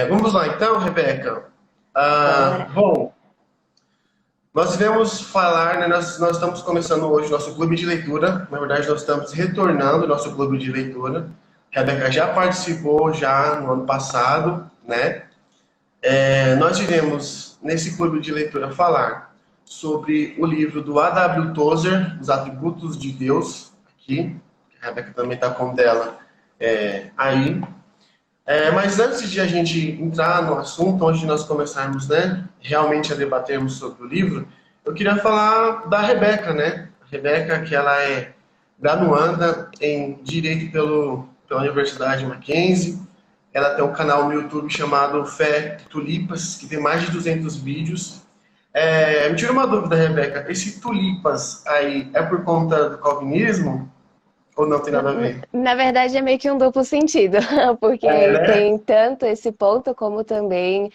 Vamos lá então, Rebeca. Bora. Bom, nós devemos falar, né, nós estamos começando hoje nosso clube de leitura. Na verdade, nós estamos retornando ao nosso clube de leitura. A Rebeca já participou já no ano passado, né? Nós iremos, nesse clube de leitura, falar sobre o livro do A.W. Tozer, Os Atributos de Deus, aqui. A Rebeca também está com dela aí. Mas antes de a gente entrar no assunto, antes de nós começarmos, né, realmente a debatermos sobre o livro, eu queria falar da Rebeca, né? A Rebeca, que ela é graduanda em Direito pela Universidade Mackenzie. Ela tem um canal no YouTube chamado Fé Tulipas, que tem mais de 200 vídeos. Me tira uma dúvida, Rebeca. Esse tulipas aí é por conta do calvinismo ou não tem nada a ver? Na verdade, é meio que um duplo sentido, É, porque né? tem tanto esse ponto, como também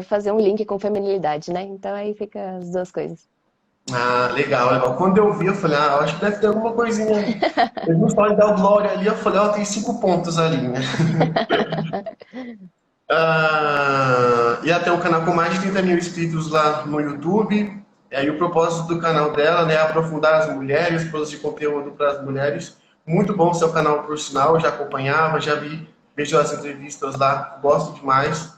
fazer um link com feminilidade, né? Então aí fica as duas coisas. Ah, legal, legal. Quando eu vi, eu falei, eu acho que deve ter alguma coisinha. Eles não podem dar o glória ali, eu falei, tem 5 pontos ali, né? E ela tem um canal com mais de 30 mil inscritos lá no YouTube. E aí o propósito do canal dela, né, é aprofundar as mulheres, produzir conteúdo para as mulheres. Muito bom o seu canal, por sinal, eu já acompanhava, já vi, vejo as entrevistas lá, gosto demais.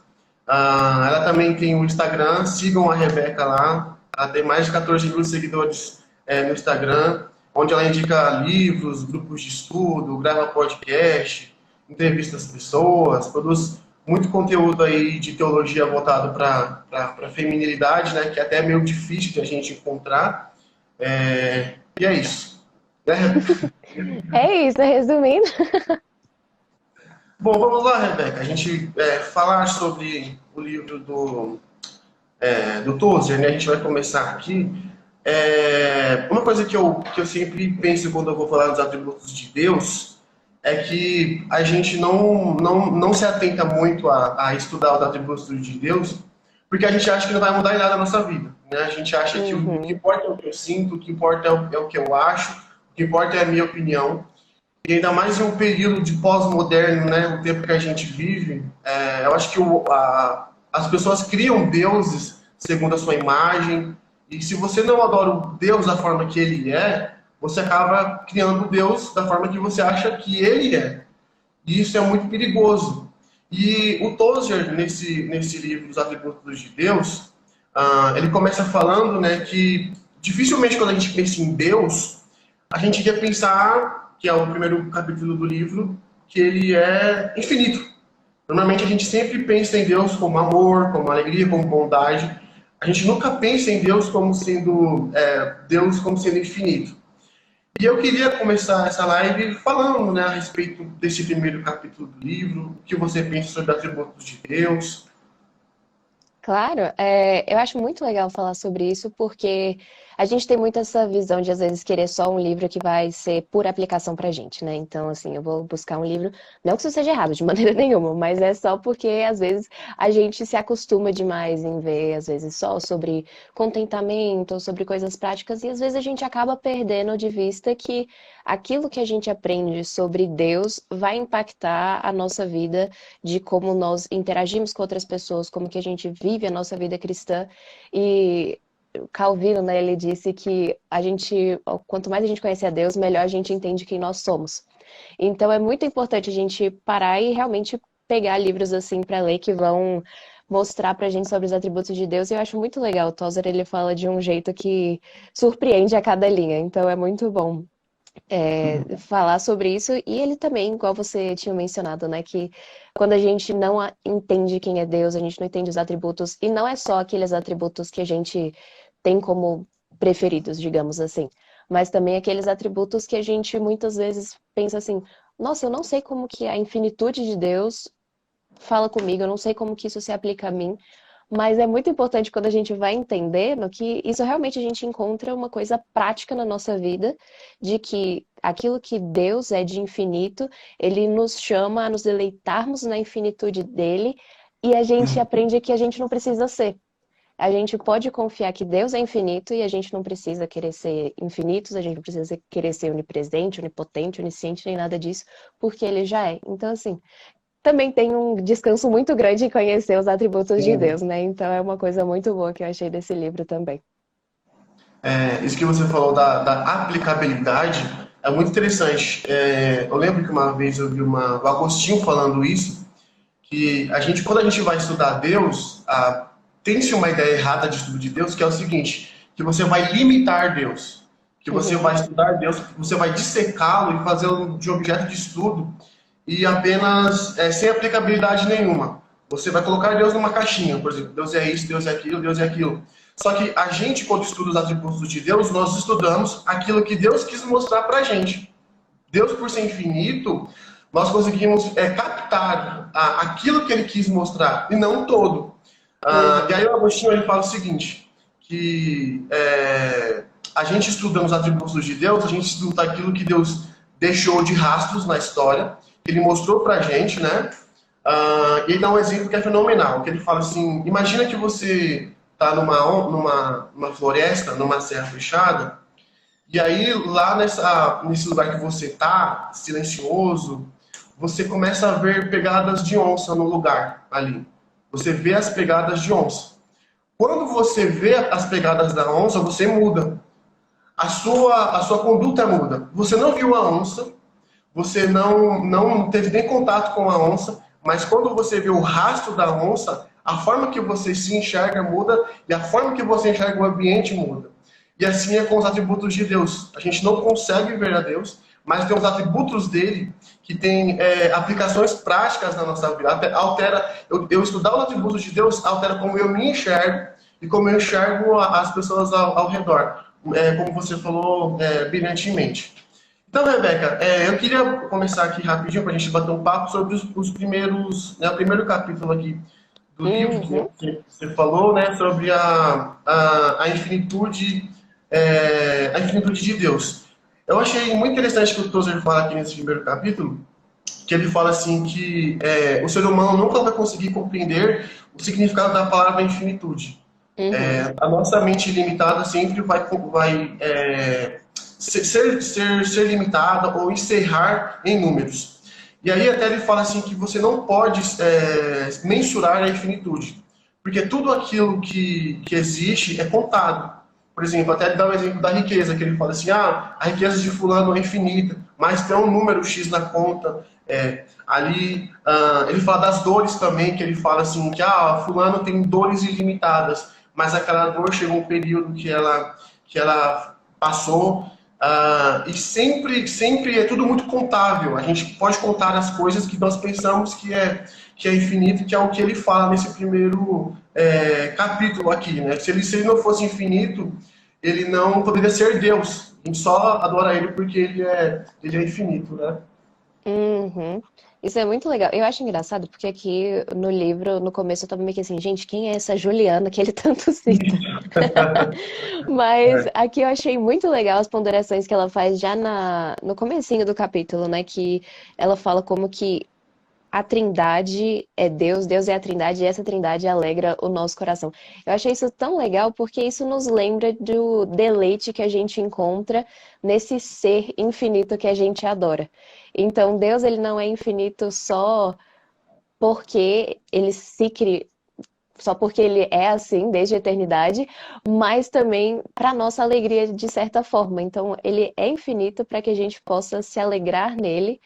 Ela também tem o Instagram, sigam a Rebeca lá. Ela tem mais de 14 mil seguidores no Instagram, onde ela indica livros, grupos de estudo, grava podcast, entrevista as pessoas, produz muito conteúdo aí de teologia voltado para a feminilidade, né, que é até meio difícil de a gente encontrar. E é isso. Né? É isso, resumindo. Bom, vamos lá, Rebeca. A gente falar sobre o livro do Tozer, né? A gente vai começar aqui. Uma coisa que eu sempre penso quando eu vou falar dos atributos de Deus é que a gente não se atenta muito a estudar os atributos de Deus, porque a gente acha que não vai mudar em nada a nossa vida. Né? A gente acha que o que Uhum. importa é o que eu sinto, o que importa é o que eu acho, o que importa é a minha opinião. E ainda mais em um período de pós-moderno, né, o tempo que a gente vive, eu acho que as pessoas criam deuses segundo a sua imagem, e se você não adora o Deus da forma que ele é, você acaba criando o Deus da forma que você acha que ele é. E isso é muito perigoso. E o Tozer, nesse livro, Os Atributos de Deus, ele começa falando, né, que dificilmente quando a gente pensa em Deus, a gente quer pensar, que é o primeiro capítulo do livro, que ele é infinito. Normalmente a gente sempre pensa em Deus como amor, como alegria, como bondade. A gente nunca pensa em Deus como sendo Deus como sendo infinito. E eu queria começar essa live falando, né, a respeito desse primeiro capítulo do livro, o que você pensa sobre atributos de Deus. Claro, eu acho muito legal falar sobre isso, porque a gente tem muito essa visão de, às vezes, querer só um livro que vai ser pura aplicação pra gente, né? Então, assim, eu vou buscar um livro, não que isso seja errado, de maneira nenhuma, mas é só porque, às vezes, a gente se acostuma demais em ver, às vezes, só sobre contentamento, ou sobre coisas práticas, e às vezes a gente acaba perdendo de vista que aquilo que a gente aprende sobre Deus vai impactar a nossa vida de como nós interagimos com outras pessoas, como que a gente vive a nossa vida cristã. E Calvino, né, ele disse que quanto mais a gente conhece a Deus, melhor a gente entende quem nós somos. Então é muito importante a gente parar e realmente pegar livros assim para ler que vão mostrar pra gente sobre os atributos de Deus. E eu acho muito legal. O Tozer, ele fala de um jeito que surpreende a cada linha. Então é muito bom falar sobre isso, e ele também, igual você tinha mencionado, né, que quando a gente não entende quem é Deus, a gente não entende os atributos, e não é só aqueles atributos que a gente tem como preferidos, digamos assim, mas também aqueles atributos que a gente muitas vezes pensa assim, nossa, eu não sei como que a infinitude de Deus fala comigo, eu não sei como que isso se aplica a mim, mas é muito importante quando a gente vai entendendo que isso realmente a gente encontra uma coisa prática na nossa vida, de que aquilo que Deus é de infinito, ele nos chama a nos deleitarmos na infinitude dele, e a gente aprende que a gente não precisa ser. A gente pode confiar que Deus é infinito e a gente não precisa querer ser infinitos, a gente não precisa querer ser onipresente, onipotente, onisciente, nem nada disso, porque ele já é. Então, assim, também tem um descanso muito grande em conhecer os atributos de Sim. Deus, né? Então é uma coisa muito boa que eu achei desse livro também. Isso que você falou da aplicabilidade é muito interessante. Eu lembro que uma vez eu vi o Agostinho falando isso, que quando a gente vai estudar Deus, tem-se uma ideia errada de estudo de Deus, que é o seguinte, que você vai limitar Deus, que você vai Uhum, estudar Deus, que você vai dissecá-lo e fazê-lo de objeto de estudo e apenas sem aplicabilidade nenhuma. Você vai colocar Deus numa caixinha, por exemplo, Deus é isso, Deus é aquilo, Deus é aquilo. Só que a gente, quando estuda os atributos de Deus, nós estudamos aquilo que Deus quis mostrar para a gente. Deus, por ser infinito, nós conseguimos captar aquilo que ele quis mostrar, e não todo. E uhum, aí o Agostinho ele fala o seguinte, que a gente estuda os atributos de Deus, a gente estuda aquilo que Deus deixou de rastros na história, que ele mostrou pra gente, né? E ele dá um exemplo que é fenomenal, que ele fala assim, imagina que você está numa floresta, numa serra fechada, e aí, lá nesse lugar que você tá, silencioso, você começa a ver pegadas de onça no lugar ali. Você vê as pegadas de onça. Quando você vê as pegadas da onça, você muda. A sua conduta muda. Você não viu a onça, você não teve nem contato com a onça, mas quando você vê o rastro da onça, a forma que você se enxerga muda e a forma que você enxerga o ambiente muda. E assim é com os atributos de Deus. A gente não consegue ver a Deus, mas tem os atributos dele que tem aplicações práticas na nossa vida. Altera, eu estudar os atributos de Deus altera como eu me enxergo e como eu enxergo as pessoas ao redor. Como você falou brilhantemente. Então, Rebeca, eu queria começar aqui rapidinho para a gente bater um papo sobre os primeiros, né, o primeiro capítulo aqui do livro uhum. que você falou, né, sobre a infinitude de Deus. Eu achei muito interessante que o Tozer fala aqui nesse primeiro capítulo, que ele fala assim que o ser humano nunca vai conseguir compreender o significado da palavra infinitude. Uhum. A nossa mente limitada sempre vai ser limitada ou encerrar em números. E aí até ele fala assim que você não pode mensurar a infinitude, porque tudo aquilo que existe é contado. Por exemplo, até ele dá o exemplo da riqueza, que ele fala assim, a riqueza de fulano é infinita, mas tem um número X na conta. Ele fala das dores também, que ele fala assim, que fulano tem dores ilimitadas, mas aquela dor chegou um período que ela passou, e sempre é tudo muito contável. A gente pode contar as coisas que nós pensamos que é infinito, que é o que ele fala nesse primeiro capítulo aqui, né? Se ele não fosse infinito, ele não poderia ser Deus. A gente só adora ele porque ele é infinito, né? Uhum. Isso é muito legal. Eu acho engraçado porque aqui no livro, no começo, eu tava meio que assim, gente, quem é essa Juliana que ele tanto cita? Mas aqui eu achei muito legal as ponderações que ela faz já no comecinho do capítulo, né? Que ela fala como que a Trindade é Deus, Deus é a Trindade, e essa Trindade alegra o nosso coração. Eu achei isso tão legal porque isso nos lembra do deleite que a gente encontra nesse ser infinito que a gente adora. Então, Deus ele não é infinito só porque ele se cria, só porque ele é assim desde a eternidade, mas também para nossa alegria de certa forma. Então, ele é infinito para que a gente possa se alegrar nele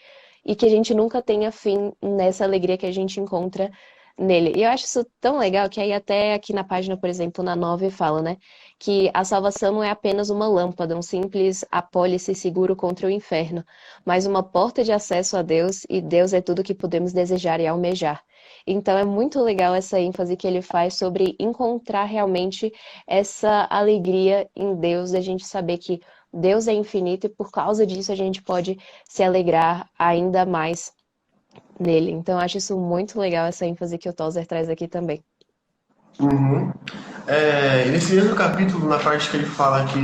e que a gente nunca tenha fim nessa alegria que a gente encontra nele. E eu acho isso tão legal que aí até aqui na página, por exemplo, na 9 fala, né, que a salvação não é apenas uma lâmpada, um simples apólice seguro contra o inferno, mas uma porta de acesso a Deus, e Deus é tudo que podemos desejar e almejar. Então é muito legal essa ênfase que ele faz sobre encontrar realmente essa alegria em Deus, da gente saber que Deus é infinito e por causa disso a gente pode se alegrar ainda mais nele. Então eu acho isso muito legal, essa ênfase que o Tozer traz aqui também. Uhum. Nesse mesmo capítulo, na parte que ele fala que,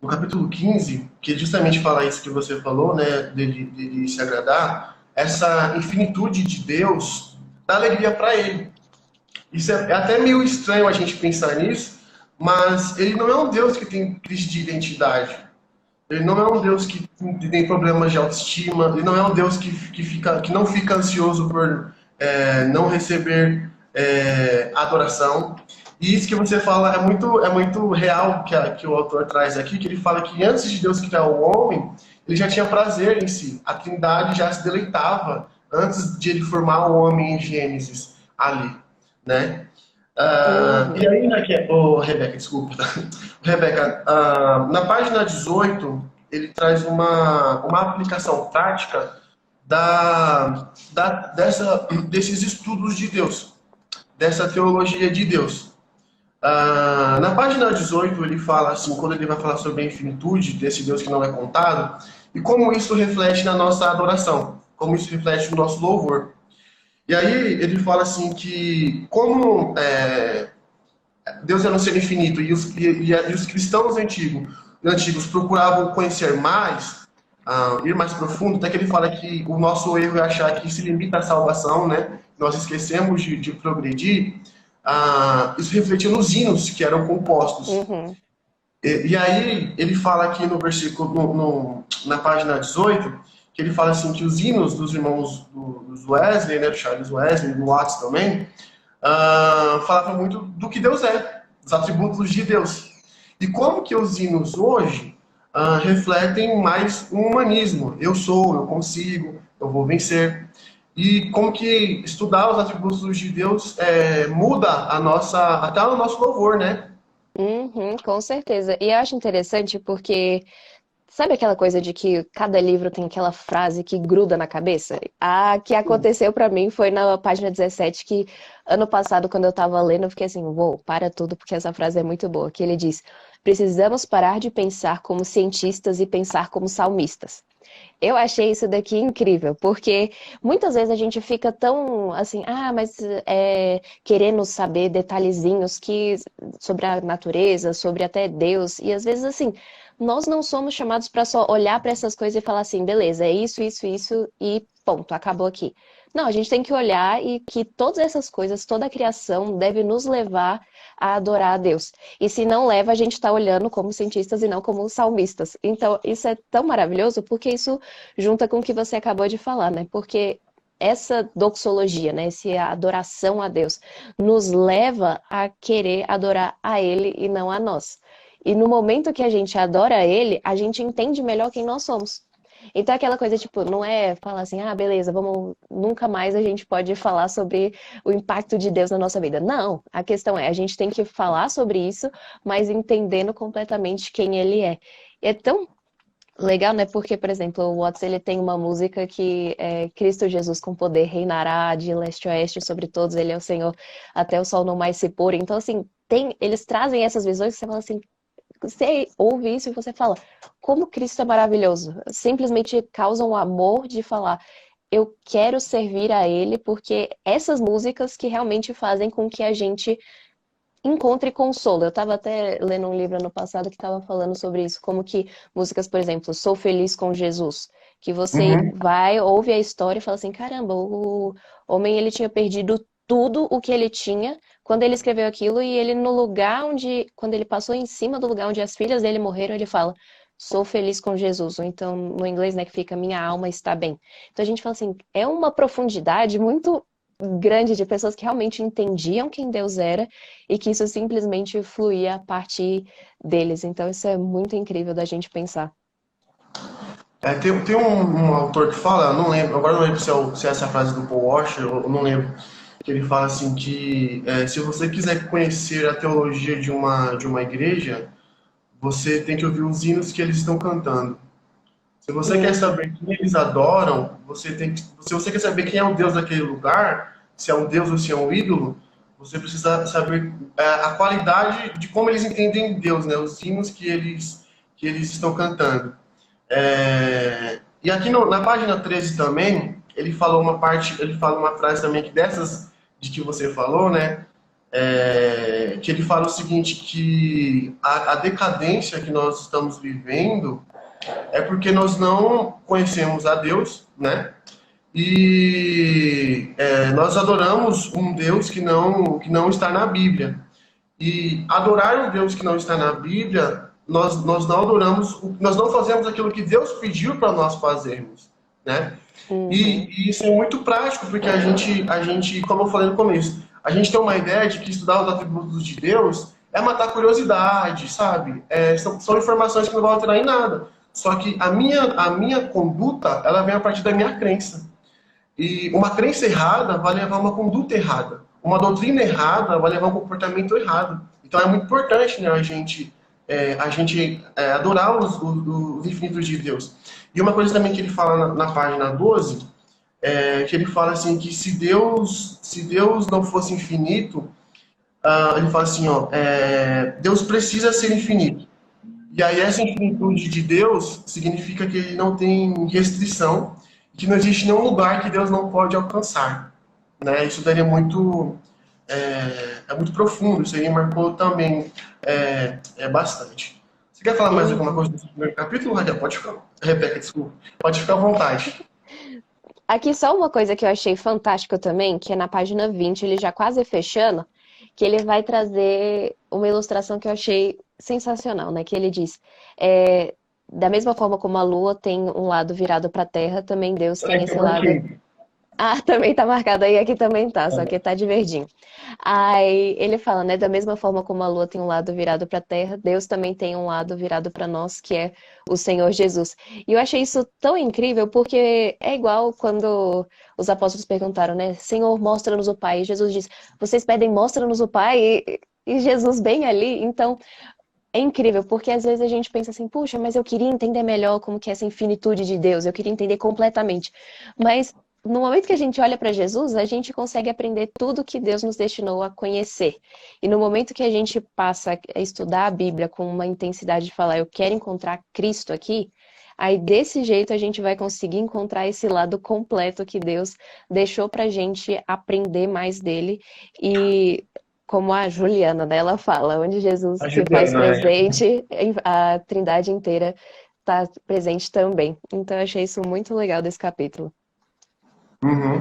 no capítulo 15, que justamente fala isso que você falou, né, dele se agradar, essa infinitude de Deus dá alegria para ele. Isso é até meio estranho a gente pensar nisso, mas ele não é um Deus que tem crise de identidade. Ele não é um Deus que tem problemas de autoestima, ele não é um Deus que não fica ansioso por não receber adoração. E isso que você fala é muito real que o autor traz aqui, que ele fala que antes de Deus criar o homem, ele já tinha prazer em si. A Trindade já se deleitava antes de ele formar o homem em Gênesis ali, né? E Uhum. aí, Rebeca, desculpa. Rebeca, na página 18, ele traz uma aplicação prática desses estudos de Deus, dessa teologia de Deus. Na página 18, ele fala assim, quando ele vai falar sobre a infinitude desse Deus que não é contado, e como isso reflete na nossa adoração, como isso reflete no nosso louvor. E aí ele fala assim que como Deus é um ser infinito e os cristãos antigos procuravam conhecer mais, ir mais profundo, até que ele fala que o nosso erro é achar que se limita à salvação, né? Nós esquecemos de progredir. Isso refletia nos hinos que eram compostos. Uhum. E aí ele fala aqui no versículo, na página 18, que ele fala assim que os hinos dos irmãos dos Wesley, né, do Charles Wesley, do Watts também, falava muito do que Deus é, dos atributos de Deus. E como que os hinos hoje refletem mais um humanismo. Eu sou, eu consigo, eu vou vencer. E como que estudar os atributos de Deus muda até o nosso louvor, né? Uhum, com certeza. E eu acho interessante porque sabe aquela coisa de que cada livro tem aquela frase que gruda na cabeça? A que aconteceu pra mim foi na página 17, que ano passado, quando eu tava lendo, eu fiquei assim, uou, para tudo, porque essa frase é muito boa. Que ele diz: precisamos parar de pensar como cientistas e pensar como salmistas. Eu achei isso daqui incrível, porque muitas vezes a gente fica tão assim, mas querendo saber detalhezinhos sobre a natureza, sobre até Deus, e às vezes assim, nós não somos chamados para só olhar para essas coisas e falar assim, beleza, é isso e ponto, acabou aqui. Não, a gente tem que olhar e que todas essas coisas, toda a criação deve nos levar a adorar a Deus. E se não leva, a gente está olhando como cientistas e não como salmistas. Então, isso é tão maravilhoso porque isso junta com o que você acabou de falar, né? Porque essa doxologia, né, essa adoração a Deus, nos leva a querer adorar a Ele e não a nós. E no momento que a gente adora a Ele, a gente entende melhor quem nós somos. Então, aquela coisa, tipo, não é falar assim, beleza, vamos, nunca mais a gente pode falar sobre o impacto de Deus na nossa vida. Não, a questão é, a gente tem que falar sobre isso, mas entendendo completamente quem Ele é. E é tão legal, né? Porque, por exemplo, o Watts, ele tem uma música que é Cristo Jesus com poder reinará de leste a oeste sobre todos, ele é o Senhor, até o sol não mais se pôr. Então, assim, eles trazem essas visões que você fala assim, você ouve isso e você fala, como Cristo é maravilhoso. Simplesmente causa um amor de falar, eu quero servir a Ele, porque essas músicas que realmente fazem com que a gente encontre consolo. Eu estava até lendo um livro ano passado que estava falando sobre isso, como que músicas, por exemplo, Sou Feliz com Jesus, que você Uhum. vai, ouve a história e fala assim, caramba, o homem ele tinha perdido tudo o que ele tinha quando ele escreveu aquilo e ele no lugar onde, quando ele passou em cima do lugar onde as filhas dele morreram, ele fala, sou feliz com Jesus, ou então no inglês, né, que fica minha alma está bem. Então a gente fala assim, é uma profundidade muito grande de pessoas que realmente entendiam quem Deus era e que isso simplesmente fluía a partir deles. Então isso é muito incrível da gente pensar. Tem um autor que fala, eu não lembro, agora não lembro se é essa frase do Paul Washer, eu não lembro, que ele fala assim que se você quiser conhecer a teologia de uma igreja, você tem que ouvir os hinos que eles estão cantando. Se você quer Uhum. saber quem eles adoram, se você quer saber quem é o Deus daquele lugar, se é um Deus ou se é um ídolo, você precisa saber a qualidade de como eles entendem Deus, né? Os hinos que eles estão cantando. E aqui na página 13 também, ele fala uma frase também que dessas de que você falou, né? Que ele fala o seguinte, que a decadência que nós estamos vivendo é porque nós não conhecemos a Deus, né? E nós adoramos um Deus que não está na Bíblia. E adorar um Deus que não está na Bíblia nós não adoramos, nós não fazemos aquilo que Deus pediu para nós fazermos, né? Uhum. E isso é muito prático, porque a gente, como eu falei no começo, a gente tem uma ideia de que estudar os atributos de Deus é matar a curiosidade, sabe? São informações que não vão alterar em nada. Só que a minha conduta, ela vem a partir da minha crença. E uma crença errada vai levar a uma conduta errada. Uma doutrina errada vai levar a um comportamento errado. Então é muito importante, né, a gente adorar os infinitos de Deus. E uma coisa também que ele fala na página 12, que ele fala assim que se Deus não fosse infinito, ele fala assim, ó, Deus precisa ser infinito. E aí essa infinitude de Deus significa que ele não tem restrição, que não existe nenhum lugar que Deus não pode alcançar, né? Isso daí é muito profundo, isso aí marcou também bastante. Você quer falar mais alguma Uhum. coisa desse primeiro capítulo, Raquel? Pode ficar. Rebeca, desculpa. Pode ficar à vontade. Aqui só uma coisa que eu achei fantástico também, que é na página 20, ele já quase fechando, que ele vai trazer uma ilustração que eu achei sensacional, né? Que ele diz, da mesma forma como a lua tem um lado virado para a terra, também Deus Olha tem que eu esse lado. marquei. Ah, também tá marcado aí, aqui também tá, só que tá de verdinho. Aí ele fala, né, da mesma forma como a lua tem um lado virado para a terra, Deus também tem um lado virado para nós, que é o Senhor Jesus. E eu achei isso tão incrível, porque é igual quando os apóstolos perguntaram, né, Senhor, mostra-nos o Pai. E Jesus diz, vocês pedem, mostra-nos o Pai, e Jesus bem ali. Então, é incrível, porque às vezes a gente pensa assim, puxa, mas eu queria entender melhor como que é essa infinitude de Deus, eu queria entender completamente. Mas no momento que a gente olha para Jesus, a gente consegue aprender tudo que Deus nos destinou a conhecer. E no momento que a gente passa a estudar a Bíblia com uma intensidade de falar, eu quero encontrar Cristo aqui, aí desse jeito a gente vai conseguir encontrar esse lado completo que Deus deixou para a gente aprender mais dele. E como a Juliana, né, ela fala, onde Jesus A se faz Juliana, presente, a Trindade inteira está presente também. Então eu achei isso muito legal desse capítulo. Uhum.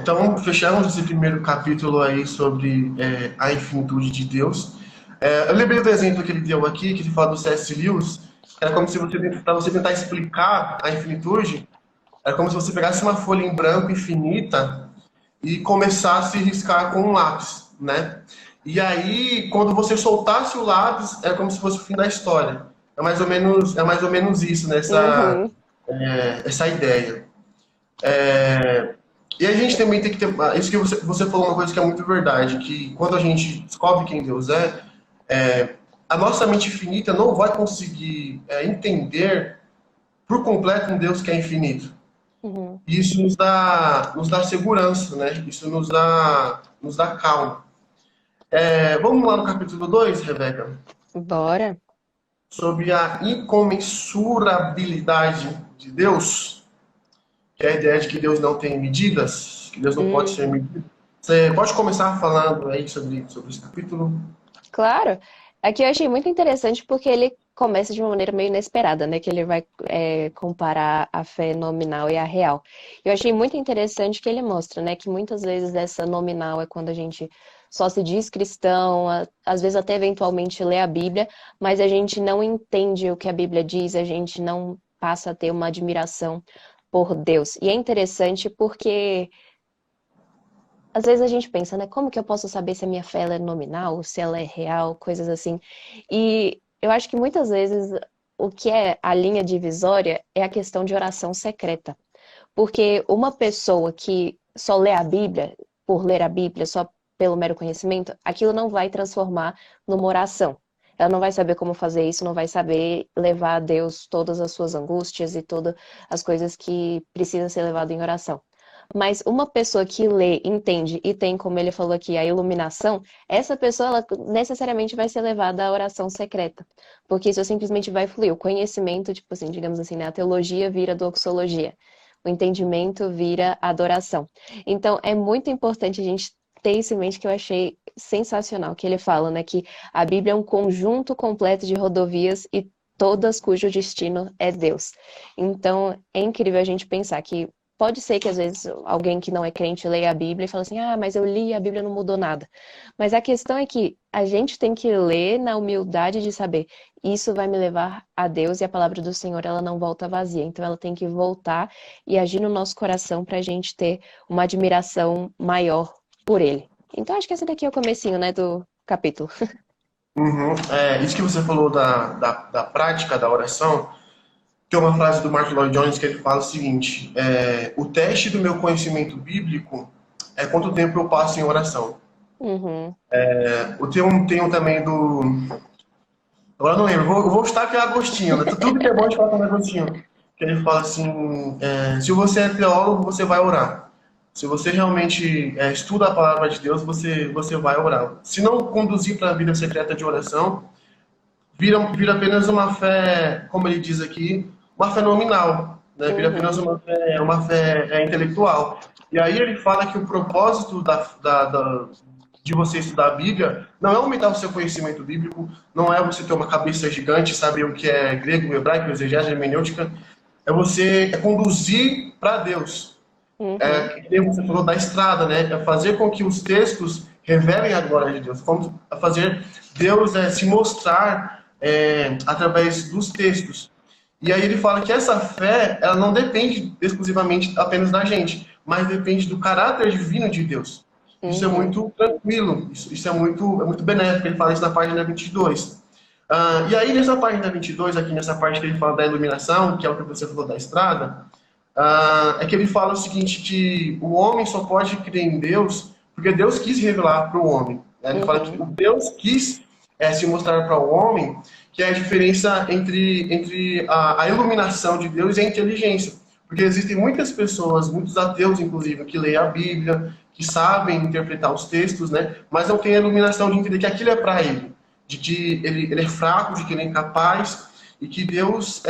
Então, fechamos esse primeiro capítulo aí sobre a infinitude de Deus. Eu lembrei do exemplo que ele deu aqui, que ele fala do C.S. Lewis, que era como se para você tentar explicar a infinitude, era como se você pegasse uma folha em branco infinita e começasse a riscar com um lápis, né? E aí, quando você soltasse o lápis, era como se fosse o fim da história. É mais ou menos isso, né? Uhum, Essa ideia. E a gente também tem que ter. Isso que você falou uma coisa que é muito verdade, que quando a gente descobre quem Deus a nossa mente finita não vai conseguir entender por completo um Deus que é infinito. uhum. E isso nos dá segurança, né? Isso nos dá calma. Vamos lá no capítulo 2, Rebeca, Bora. sobre a incomensurabilidade de Deus, que é a ideia de que Deus não tem medidas, que Deus não pode ser Uhum. medido. Você pode começar falando aí sobre esse capítulo? Claro. Aqui eu achei muito interessante porque ele começa de uma maneira meio inesperada, né? Que ele vai comparar a fé nominal e a real. Eu achei muito interessante que ele mostra, né? Que muitas vezes essa nominal é quando a gente só se diz cristão, às vezes até eventualmente lê a Bíblia, mas a gente não entende o que a Bíblia diz, a gente não passa a ter uma admiração por Deus. E é interessante porque às vezes a gente pensa, né? Como que eu posso saber se a minha fé ela é nominal, se ela é real, coisas assim. E eu acho que muitas vezes o que é a linha divisória é a questão de oração secreta. Porque uma pessoa que só lê a Bíblia, por ler a Bíblia, só pelo mero conhecimento, aquilo não vai transformar numa oração. Ela não vai saber como fazer isso, não vai saber levar a Deus todas as suas angústias e todas as coisas que precisam ser levadas em oração. Mas uma pessoa que lê, entende e tem, como ele falou aqui, a iluminação, essa pessoa ela necessariamente vai ser levada à oração secreta. Porque isso simplesmente vai fluir. O conhecimento, tipo assim, digamos assim, né? A teologia vira doxologia. O entendimento vira adoração. Então, é muito importante a gente ter isso em mente que eu achei sensacional, que ele fala, né, que a Bíblia é um conjunto completo de rodovias e todas cujo destino é Deus. Então, é incrível a gente pensar que pode ser que às vezes alguém que não é crente leia a Bíblia e fala assim, ah, mas eu li e a Bíblia não mudou nada. Mas a questão é que a gente tem que ler na humildade de saber, isso vai me levar a Deus e a palavra do Senhor, ela não volta vazia. Então ela tem que voltar e agir no nosso coração para a gente ter uma admiração maior por Ele. Então acho que esse daqui é o comecinho, né, do capítulo. Uhum. Isso que você falou da prática da oração, tem uma frase do Mark Lloyd Jones que ele fala o seguinte: o teste do meu conhecimento bíblico é quanto tempo eu passo em oração. Uhum. Tem um também do. Agora eu não lembro, eu vou estar aqui Agostinho, né? Tudo que é bom a gente fala com Agostinho. Que ele fala assim: se você é teólogo, você vai orar. Se você realmente estuda a palavra de Deus, você vai orar. Se não conduzir para a vida secreta de oração, vira apenas uma fé, como ele diz aqui, uma fé nominal, né? Vira apenas uma fé intelectual. E aí ele fala que o propósito de você estudar a Bíblia não é aumentar o seu conhecimento bíblico, não é você ter uma cabeça gigante, saber o que é grego, hebraico, exegese, hermenêutica, é você conduzir para Deus. Que você falou da estrada, né? É fazer com que os textos revelem a glória de Deus, como fazer Deus se mostrar através dos textos. E aí ele fala que essa fé, ela não depende exclusivamente apenas da gente, mas depende do caráter divino de Deus. Isso é muito tranquilo, isso é muito benéfico. Ele fala isso na página 22. E aí nessa página 22, aqui nessa parte que ele fala da iluminação, que é o que você falou da estrada, é que ele fala o seguinte, que o homem só pode crer em Deus porque Deus quis revelar para o homem. Né? Ele fala que Deus quis se mostrar para o homem que é a diferença entre a iluminação de Deus e a inteligência. Porque existem muitas pessoas, muitos ateus inclusive, que leem a Bíblia, que sabem interpretar os textos, né? Mas não têm a iluminação de entender que aquilo é para ele, de que ele é fraco, de que ele é incapaz, e que Deus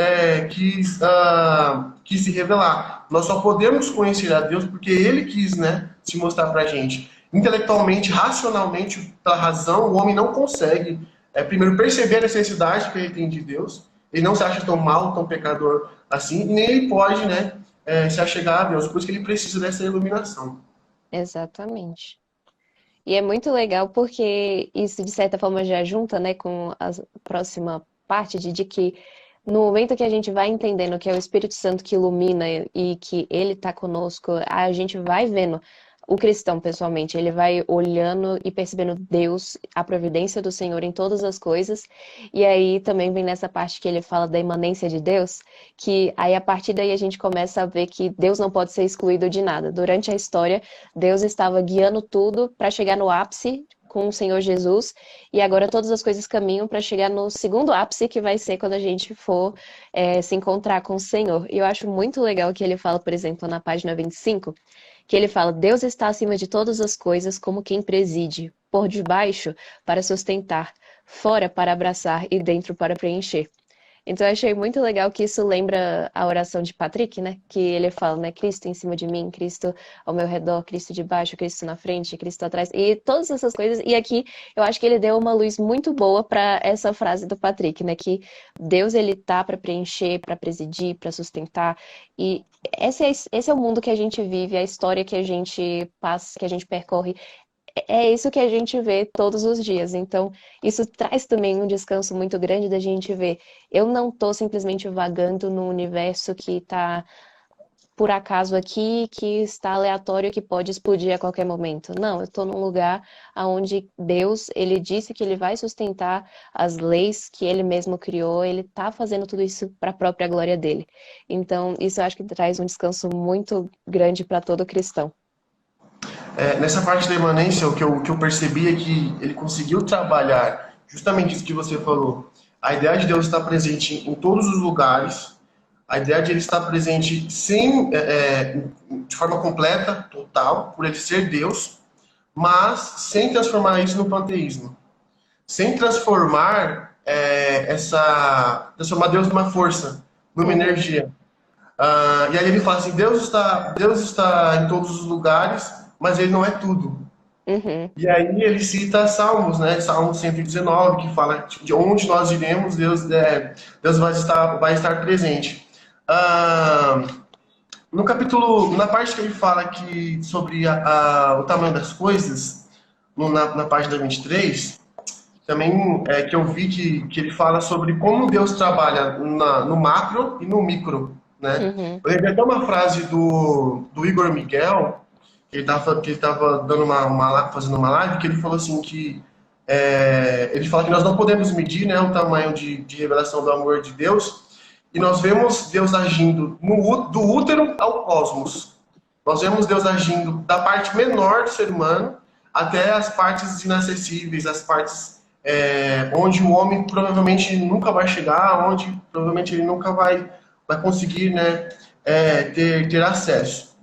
quis se revelar. Nós só podemos conhecer a Deus porque Ele quis, né, se mostrar para a gente. Intelectualmente, racionalmente, pela razão, o homem não consegue, primeiro, perceber a necessidade que ele tem de Deus. Ele não se acha tão mal, tão pecador assim, nem ele pode, né, se achegar a Deus. Por isso que ele precisa dessa iluminação. Exatamente. E é muito legal porque isso, de certa forma, já junta, né, com a próxima parte de que no momento que a gente vai entendendo que é o Espírito Santo que ilumina e que ele está conosco, a gente vai vendo o cristão, pessoalmente, ele vai olhando e percebendo Deus, a providência do Senhor em todas as coisas. E aí também vem nessa parte que ele fala da imanência de Deus, que aí a partir daí a gente começa a ver que Deus não pode ser excluído de nada. Durante a história, Deus estava guiando tudo para chegar no ápice com o Senhor Jesus, e agora todas as coisas caminham para chegar no segundo ápice, que vai ser quando a gente for se encontrar com o Senhor. E eu acho muito legal que ele fala, por exemplo, na página 25, que ele fala, Deus está acima de todas as coisas como quem preside, por debaixo para sustentar, fora para abraçar e dentro para preencher. Então eu achei muito legal que isso lembra a oração de Patrick, né? Que ele fala, né? Cristo em cima de mim, Cristo ao meu redor, Cristo de baixo, Cristo na frente, Cristo atrás, e todas essas coisas. E aqui eu acho que ele deu uma luz muito boa para essa frase do Patrick, né? Que Deus, ele tá para preencher, para presidir, para sustentar. E esse é o mundo que a gente vive, a história que a gente passa, que a gente percorre. É isso que a gente vê todos os dias. Então, isso traz também um descanso muito grande da gente ver. Eu não estou simplesmente vagando num universo que está por acaso aqui, que está aleatório, que pode explodir a qualquer momento. Não, eu estou num lugar onde Deus, ele disse que ele vai sustentar as leis que ele mesmo criou, ele está fazendo tudo isso para a própria glória dele. Então, isso eu acho que traz um descanso muito grande para todo cristão. Nessa parte da imanência, o que eu percebi é que ele conseguiu trabalhar justamente isso que você falou. A ideia de Deus estar presente em todos os lugares, a ideia de ele estar presente de forma completa, total, por ele ser Deus, mas sem transformar isso no panteísmo. Sem transformar Deus numa força, numa energia. E aí ele fala assim, Deus está em todos os lugares, mas ele não é tudo. E aí ele cita Salmos, né? Salmo 119, que fala de onde nós iremos, Deus vai estar presente. no capítulo, na parte que ele fala que, sobre o tamanho das coisas, na página 23, também que eu vi que ele fala sobre como Deus trabalha no macro e no micro, né? Uhum. Eu lembrei até uma frase do Igor Miguel, que ele tava dando fazendo uma live, que ele falou assim que ele fala que nós não podemos medir, né, o tamanho de revelação do amor de Deus, e nós vemos Deus agindo do útero ao cosmos. Nós vemos Deus agindo da parte menor do ser humano até as partes inacessíveis, as partes onde o homem provavelmente nunca vai chegar, onde provavelmente ele nunca vai conseguir, né, ter acesso.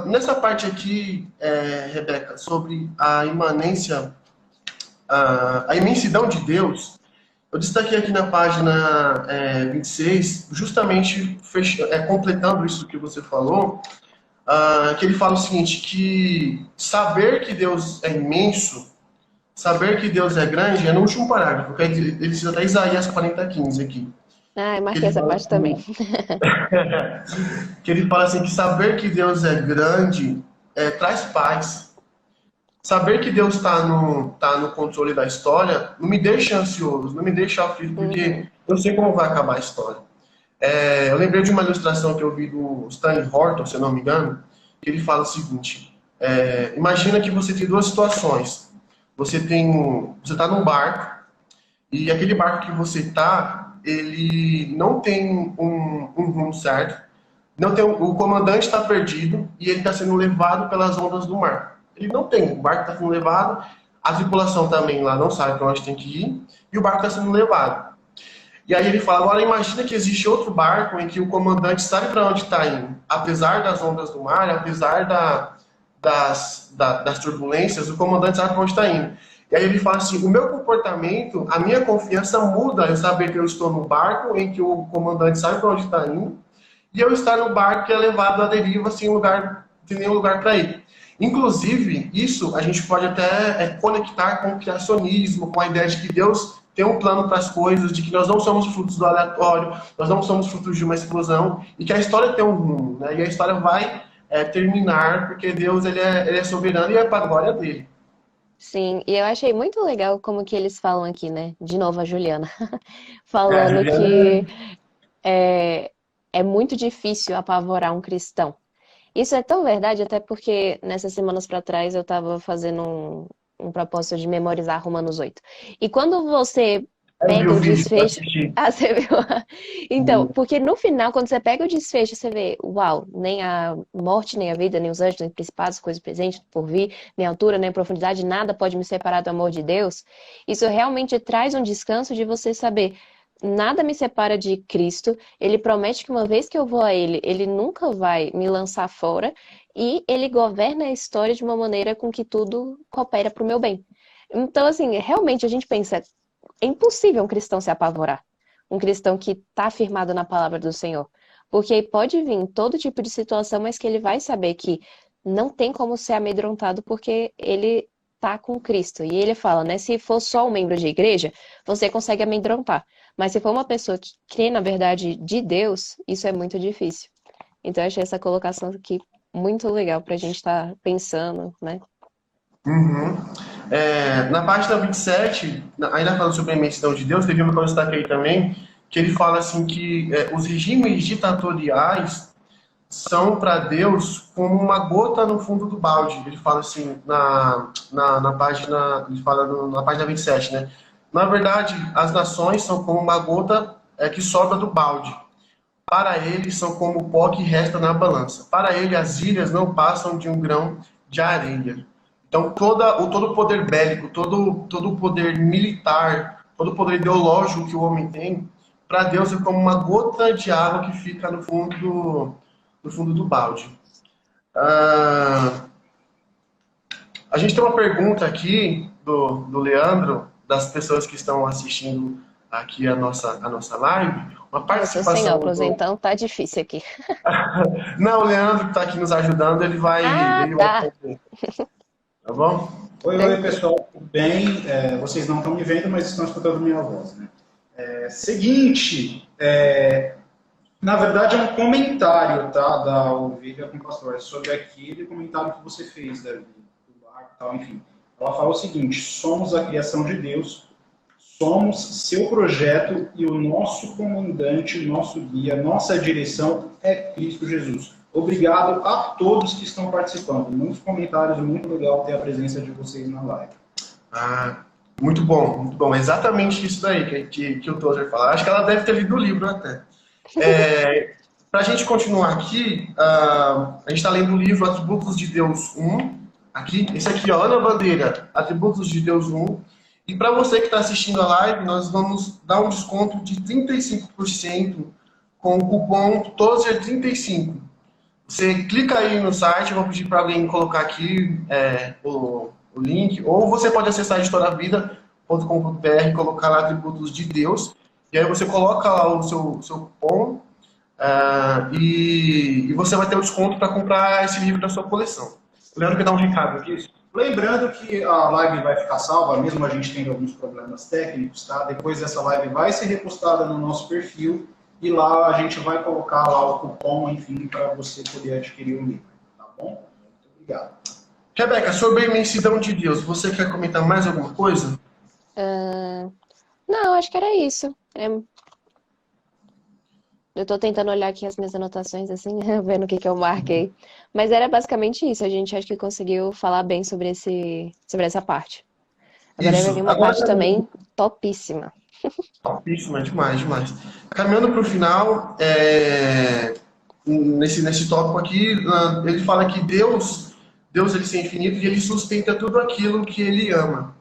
Nessa parte aqui, Rebeca, sobre a imanência, a imensidão de Deus, eu destaquei aqui na página 26, justamente completando isso que você falou, que ele fala o seguinte, que saber que Deus é imenso, saber que Deus é grande, é no último parágrafo, que ele cita até Isaías 40:15 aqui. Ah, eu Que marquei ele essa fala parte também. assim, que ele fala assim, que saber que Deus é grande traz paz. Saber que Deus tá no controle da história não me deixa ansioso, não me deixa aflito, porque Uhum. eu sei como vai acabar a história. Eu lembrei de uma ilustração que eu vi do Stanley Horton, se eu não me engano, que ele fala o seguinte: imagina que você tem duas situações. Você está num barco e aquele barco que você está, ele não tem um rumo certo, não tem o comandante está perdido e ele está sendo levado pelas ondas do mar. Ele não tem, o barco está sendo levado, a tripulação também lá não sabe para onde tem que ir e o barco está sendo levado. E aí ele fala, agora imagina que existe outro barco em que o comandante sabe para onde está indo. Apesar das ondas do mar, apesar das turbulências, o comandante sabe para onde está indo. E aí ele fala assim, o meu comportamento, a minha confiança muda em saber que eu estou no barco em que o comandante sabe para onde está indo e eu estar no barco que é levado à deriva sem nenhum lugar para ir. Inclusive, isso a gente pode até conectar com o criacionismo, com a ideia de que Deus tem um plano para as coisas, de que nós não somos frutos do aleatório, nós não somos frutos de uma explosão, e que a história tem um rumo, né? E a história vai terminar, porque Deus ele é soberano e é para a glória dele. Sim, e eu achei muito legal como que eles falam aqui, né? De novo a Juliana, A falando Juliana, que é, é muito difícil apavorar um cristão. Isso é tão verdade, até porque nessas semanas para trás eu estava fazendo um propósito de memorizar Romanos 8. E quando você eu vi pega o o vídeo que eu desfecho. assisti. Ah, você viu? Então, porque no final, quando você pega o desfecho, você vê, uau, nem a morte, nem a vida, nem os anjos, nem principados, coisas presentes, por vir, nem a altura, nem a profundidade, nada pode me separar do amor de Deus. Isso realmente traz um descanso de você saber. Nada me separa de Cristo. Ele promete que uma vez que eu vou a Ele, Ele nunca vai me lançar fora. E Ele governa a história de uma maneira com que tudo coopera para o meu bem. Então, assim, realmente a gente pensa, é impossível um cristão se apavorar. Um cristão que está firmado na palavra do Senhor. Porque aí pode vir todo tipo de situação, mas que ele vai saber que não tem como ser amedrontado porque ele tá com Cristo. E ele fala, né? Se for só um membro de igreja, você consegue amedrontar. Mas se for uma pessoa que crê na verdade de Deus, isso é muito difícil. Então eu achei essa colocação aqui muito legal pra gente estar pensando, né? Uhum. Na página 27, ainda falando sobre a imensidão de Deus, teve uma que eu destaquei também, que ele fala assim que os regimes ditatoriais são para Deus como uma gota no fundo do balde. Ele fala assim na página, ele fala na página 27, né? Na verdade, as nações são como uma gota que sobra do balde. Para ele, são como o pó que resta na balança. Para ele, as ilhas não passam de um grão de areia. Então, todo o poder bélico, todo o poder militar, todo o poder ideológico que o homem tem, para Deus é como uma gota de água que fica no fundo do balde. A gente tem uma pergunta aqui do Leandro, das pessoas que estão assistindo aqui a nossa live. Uma Eu sou sem participação óculos, então tá difícil aqui. Não, o Leandro que está aqui nos ajudando, Ah, ele vai tá. fazer, tá bom? Oi, Tranquilo. pessoal, tudo bem? Vocês não estão me vendo, mas estão escutando minha voz, né? Seguinte, Na verdade, é um comentário, tá, da Ovelha com o Pastor, sobre aquele comentário que você fez, Davi, do barco e tal, enfim. Ela fala o seguinte: somos a criação de Deus, somos seu projeto e o nosso comandante, nosso guia, nossa direção é Cristo Jesus. Obrigado a todos que estão participando. Muitos comentários, muito legal ter a presença de vocês na live. Ah, muito bom, muito bom. É exatamente isso daí que o Tozer fala. Acho que ela deve ter lido o livro até. Para a gente continuar aqui, a gente está lendo o livro Atributos de Deus 1. Aqui, esse aqui, ó, Ana Bandeira, Atributos de Deus 1. E para você que está assistindo a live, nós vamos dar um desconto de 35% com o cupom TOZER35. Você clica aí no site, eu vou pedir para alguém colocar aqui o link, ou você pode acessar editoravida.com.br e colocar lá Atributos de Deus, e aí você coloca lá o seu cupom e você vai ter o desconto para comprar esse livro da sua coleção. O Leandro quer dar um recado aqui. Lembrando que a live vai ficar salva, mesmo a gente tendo alguns problemas técnicos, tá? Depois essa live vai ser repostada no nosso perfil e lá a gente vai colocar lá o cupom, enfim, para você poder adquirir o livro, tá bom? Muito obrigado. Rebeca, sobre a imensidão de Deus, você quer comentar mais alguma coisa? Não, acho que era isso. Eu tô tentando olhar aqui as minhas anotações, assim, vendo o que eu marquei. Mas era basicamente isso. A gente acho que conseguiu falar bem sobre essa parte. Agora vai vir Isso. uma Agora, parte também topíssima. topíssima, demais, demais. Caminhando para o final, nesse tópico aqui, ele fala que Deus ele ser infinito e ele sustenta tudo aquilo que ele ama.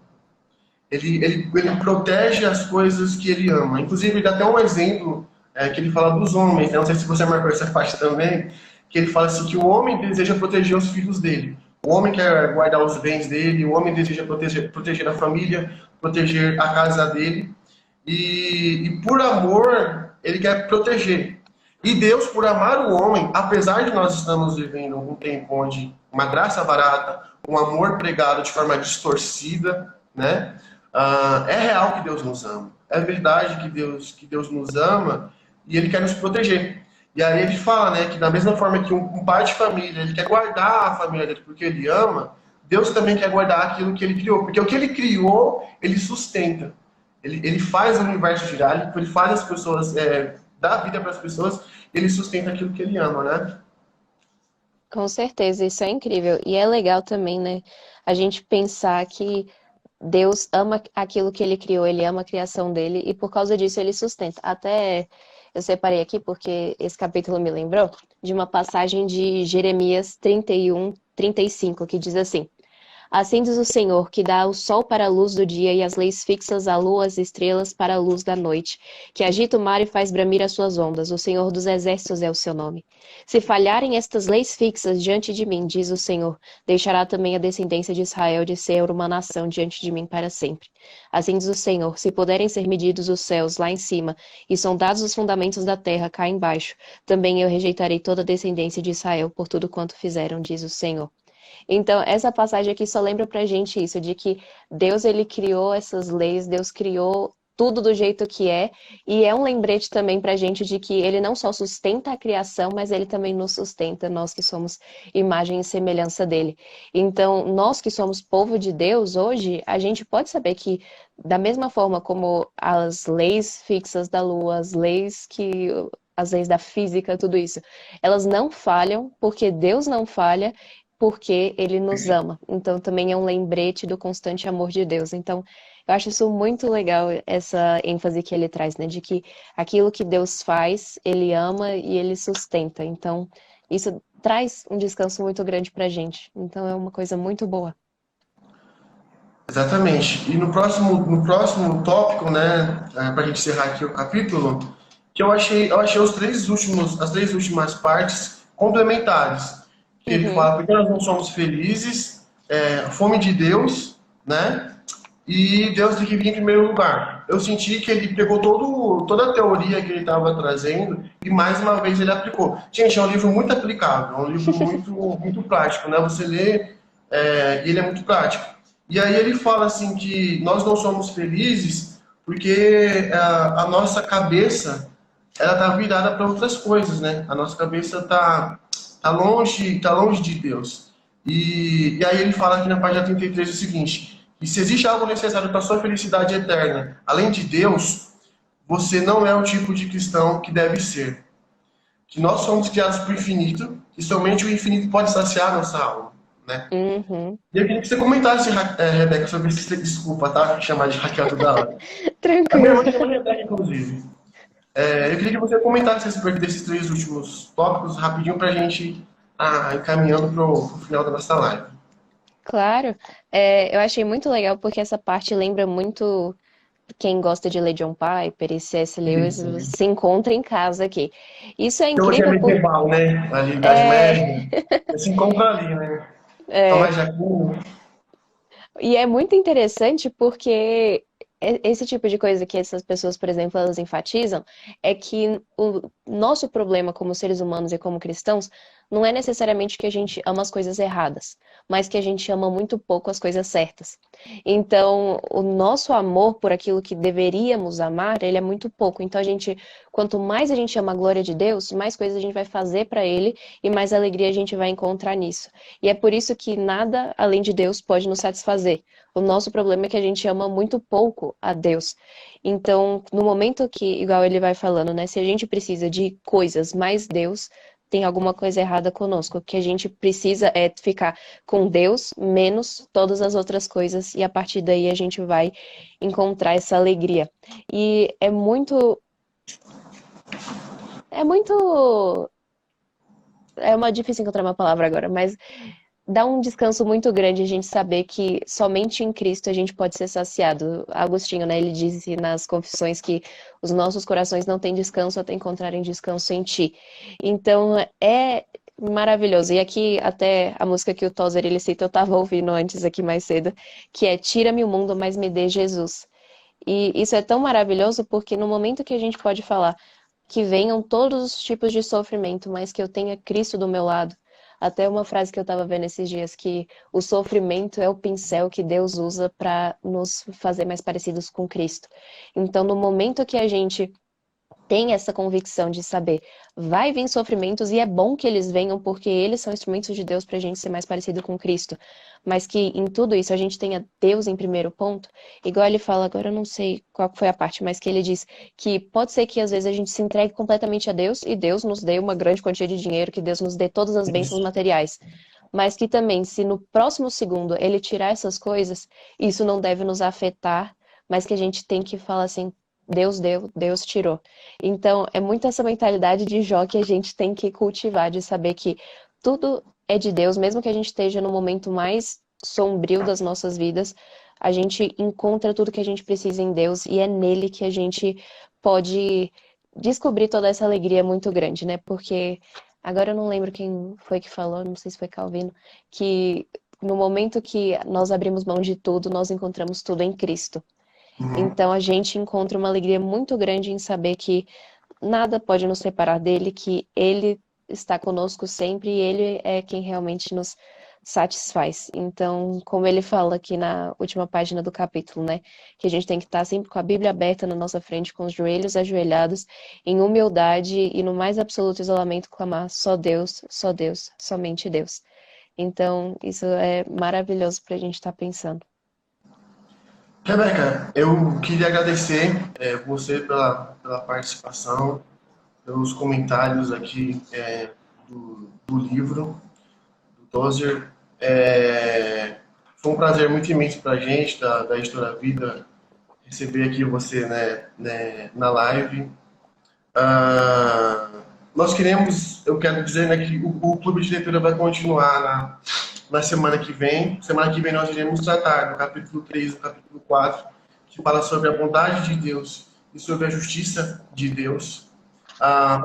Ele protege as coisas que ele ama. Inclusive, ele dá até um exemplo que ele fala dos homens, né? Não sei se você marcou essa parte também, que ele fala assim que o homem deseja proteger os filhos dele. O homem quer guardar os bens dele, o homem deseja proteger a família, proteger a casa dele. E por amor, ele quer proteger. E Deus, por amar o homem, apesar de nós estamos vivendo um tempo onde uma graça barata, um amor pregado de forma distorcida, né? É real que Deus nos ama. É verdade que Deus nos ama e Ele quer nos proteger. E aí ele fala, né, que da mesma forma que um pai de família, ele quer guardar a família dele porque ele ama, Deus também quer guardar aquilo que ele criou. Porque o que ele criou, ele sustenta. Ele faz o universo girar, ele faz as pessoas, dá vida para as pessoas, ele sustenta aquilo que ele ama, né? Com certeza, isso é incrível. E é legal também, né, a gente pensar que Deus ama aquilo que ele criou, ele ama a criação dele e por causa disso ele sustenta. Até eu separei aqui porque esse capítulo me lembrou de uma passagem de Jeremias 31, 35, que diz assim: Assim diz o Senhor, que dá o sol para a luz do dia e as leis fixas, a lua, as estrelas para a luz da noite, que agita o mar e faz bramir as suas ondas. O Senhor dos exércitos é o seu nome. Se falharem estas leis fixas diante de mim, diz o Senhor, deixará também a descendência de Israel de ser uma nação diante de mim para sempre. Assim diz o Senhor, se puderem ser medidos os céus lá em cima e sondados os fundamentos da terra cá embaixo, também eu rejeitarei toda a descendência de Israel por tudo quanto fizeram, diz o Senhor. Então, essa passagem aqui só lembra pra gente isso, de que Deus, ele criou essas leis, Deus criou tudo do jeito que é, e é um lembrete também pra gente de que ele não só sustenta a criação, mas ele também nos sustenta, nós que somos imagem e semelhança dele. Então, nós que somos povo de Deus hoje, a gente pode saber que, da mesma forma como as leis fixas da lua, as leis da física, tudo isso, elas não falham, porque Deus não falha, porque ele nos ama. Então, também é um lembrete do constante amor de Deus. Então, eu acho isso muito legal, essa ênfase que ele traz, né? De que aquilo que Deus faz, ele ama e ele sustenta. Então, isso traz um descanso muito grande pra gente. Então, é uma coisa muito boa. Exatamente. E no próximo tópico, né, para a gente encerrar aqui o capítulo, que eu achei as três últimas partes complementares. Que ele fala, porque nós não somos felizes, fome de Deus, né? E Deus tem que vir em primeiro lugar. Eu senti que ele pegou toda a teoria que ele estava trazendo e mais uma vez ele aplicou. Gente, é um livro muito aplicável, é um livro muito, muito prático, né? Você lê e ele é muito prático. E aí ele fala assim que nós não somos felizes porque a nossa cabeça ela tá virada para outras coisas, né? A nossa cabeça tá longe de Deus. E aí ele fala aqui na página 33 o seguinte: que se existe algo necessário para a sua felicidade eterna, além de Deus, você não é o tipo de cristão que deve ser. Que nós somos criados para o infinito, e somente o infinito pode saciar a nossa alma, né? Uhum. E eu queria que você comentasse, Rebeca, sobre esse... Desculpa, tá? Chamar de Raquel toda hora. A minha Tranquilo. irmã chama Rebeca, inclusive. Eu queria que você comentasse a respeito desses três últimos tópicos, rapidinho, para a gente encaminhando para o final da nossa live. Claro, eu achei muito legal porque essa parte lembra muito quem gosta de ler John Piper e C.S. Lewis Isso. se encontra em casa aqui. Isso é Teologia incrível por... medieval, né? Ali, Idade É, Média. Se encontra ali, né? é, Tomás de Aquino. e é muito interessante porque esse tipo de coisa que essas pessoas, por exemplo, elas enfatizam é que o nosso problema como seres humanos e como cristãos não é necessariamente que a gente ama as coisas erradas, mas que a gente ama muito pouco as coisas certas. Então, o nosso amor por aquilo que deveríamos amar, ele é muito pouco. Então, quanto mais a gente ama a glória de Deus, mais coisas a gente vai fazer para ele e mais alegria a gente vai encontrar nisso. E é por isso que nada além de Deus pode nos satisfazer. O nosso problema é que a gente ama muito pouco a Deus. Então, no momento que, igual ele vai falando, né? Se a gente precisa de coisas mais Deus, tem alguma coisa errada conosco. O que a gente precisa é ficar com Deus menos todas as outras coisas, e a partir daí a gente vai encontrar essa alegria. E é muito. É muito. É uma difícil encontrar uma palavra agora, mas dá um descanso muito grande a gente saber que somente em Cristo a gente pode ser saciado. Agostinho, né, ele disse nas Confissões que os nossos corações não têm descanso até encontrarem descanso em Ti. Então, é maravilhoso. E aqui, até a música que o Tozer, ele cita, eu estava ouvindo antes aqui mais cedo, que é Tira-me o mundo, mas me dê Jesus. E isso é tão maravilhoso porque no momento que a gente pode falar que venham todos os tipos de sofrimento, mas que eu tenha Cristo do meu lado. Até uma frase que eu estava vendo esses dias, que o sofrimento é o pincel que Deus usa para nos fazer mais parecidos com Cristo. Então, no momento que a gente tem essa convicção de saber, vai vir sofrimentos e é bom que eles venham porque eles são instrumentos de Deus para a gente ser mais parecido com Cristo, mas que em tudo isso a gente tenha Deus em primeiro ponto, igual ele fala, agora eu não sei qual foi a parte, mas que ele diz que pode ser que às vezes a gente se entregue completamente a Deus e Deus nos dê uma grande quantia de dinheiro, que Deus nos dê todas as bênçãos materiais, mas que também, se no próximo segundo ele tirar essas coisas, isso não deve nos afetar, mas que a gente tem que falar assim, Deus deu, Deus tirou. Então, é muito essa mentalidade de Jó que a gente tem que cultivar, de saber que tudo é de Deus, mesmo que a gente esteja no momento mais sombrio das nossas vidas, a gente encontra tudo que a gente precisa em Deus e é nele que a gente pode descobrir toda essa alegria muito grande, né? Porque agora eu não lembro quem foi que falou, não sei se foi Calvino, que no momento que nós abrimos mão de tudo, nós encontramos tudo em Cristo. Então a gente encontra uma alegria muito grande em saber que nada pode nos separar dele, que ele está conosco sempre e ele é quem realmente nos satisfaz. Então, como ele fala aqui na última página do capítulo, né, que a gente tem que estar sempre com a Bíblia aberta na nossa frente, com os joelhos ajoelhados, em humildade e no mais absoluto isolamento clamar só Deus, somente Deus. Então, isso é maravilhoso para a gente estar pensando. Rebeca, eu queria agradecer você pela participação, pelos comentários aqui do livro, do Tozer. Foi um prazer muito imenso para a gente, da Editora Vida, receber aqui você, né, na live. Eu quero dizer, né, que o Clube de Leitura vai continuar na semana que vem. Semana que vem nós iremos tratar do capítulo 3 e do capítulo 4, que fala sobre a bondade de Deus e sobre a justiça de Deus.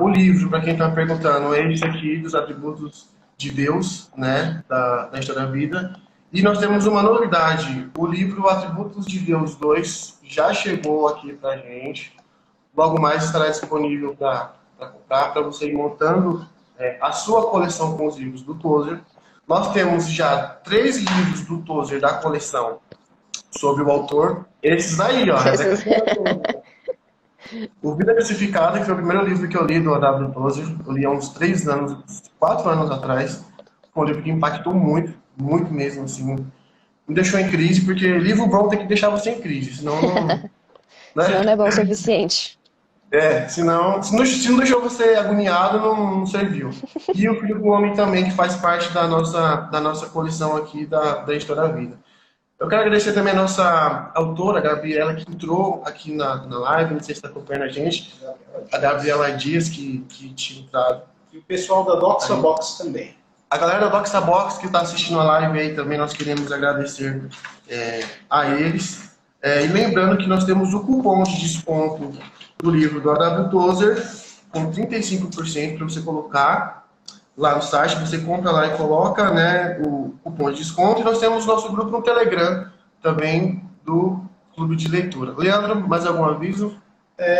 O livro, para quem está perguntando, é esse aqui, dos atributos de Deus, né, da História da Vida. E nós temos uma novidade, o livro Atributos de Deus 2 já chegou aqui para a gente. Logo mais estará disponível para comprar, para você ir montando a sua coleção com os livros do Tozer. Nós temos já 3 livros do Tozer da coleção sobre o autor. Esses aí, ó. O Vida Crucificada, que foi o primeiro livro que eu li do A.W. Tozer, eu li há uns 3 anos, uns 4 anos atrás. Foi um livro que impactou muito, muito mesmo, assim. Me deixou em crise, porque livro bom tem que deixar você em crise, senão não, Senão né? não é bom o suficiente. Senão, se não deixou você agoniado, não serviu. E o Filho do Homem também, que faz parte da nossa coleção aqui da Editora Vida. Eu quero agradecer também a nossa autora, a Gabriela, que entrou aqui na live, não sei se está acompanhando a gente, a Gabriela Dias, que tinha entrado. E o pessoal da Doxa Box também. A galera da Doxa Box que está assistindo a live aí também, nós queremos agradecer a eles. E lembrando que nós temos o cupom de desconto do livro do A.W. Tozer, com 35% para você colocar lá no site, você compra lá e coloca, né, o cupom de desconto. E nós temos nosso grupo no Telegram também do Clube de Leitura. Leandro, mais algum aviso?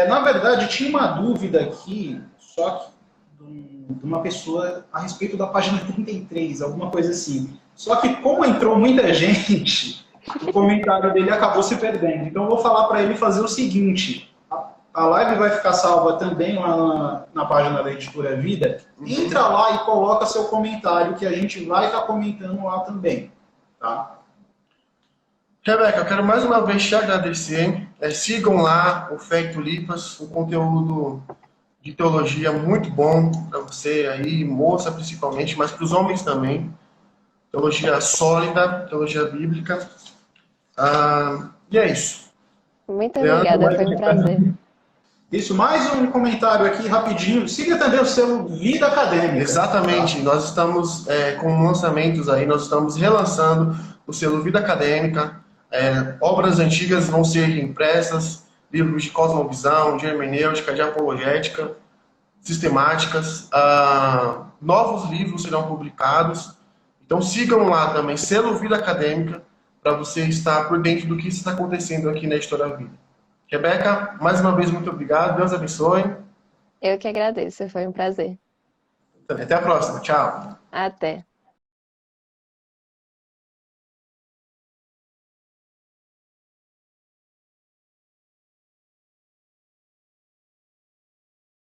Na verdade, tinha uma dúvida aqui, só que de uma pessoa a respeito da página 33, alguma coisa assim. Só que como entrou muita gente, o comentário dele acabou se perdendo. Então eu vou falar para ele fazer o seguinte: a live vai ficar salva também lá na página da Editora Vida. Entra lá e coloca seu comentário, que a gente vai estar comentando lá também. Tá? Rebeca, eu quero mais uma vez te agradecer. Sigam lá o Fé e Tulipas, um conteúdo de teologia muito bom para você aí, moça principalmente, mas para os homens também. Teologia sólida, teologia bíblica. E é isso. Muito Leandro, obrigada, foi um prazer. Isso, mais um comentário aqui rapidinho. Siga também o selo Vida Acadêmica. Exatamente, Tá? nós estamos com lançamentos aí, nós estamos relançando o selo Vida Acadêmica. Obras antigas vão ser impressas, livros de cosmovisão, de hermenêutica, de apologética, sistemáticas. Novos livros serão publicados. Então sigam lá também, selo Vida Acadêmica, para você estar por dentro do que está acontecendo aqui na Editora Vida. Rebeca, mais uma vez, muito obrigado. Deus abençoe. Eu que agradeço, foi um prazer. Até a próxima. Tchau. Até.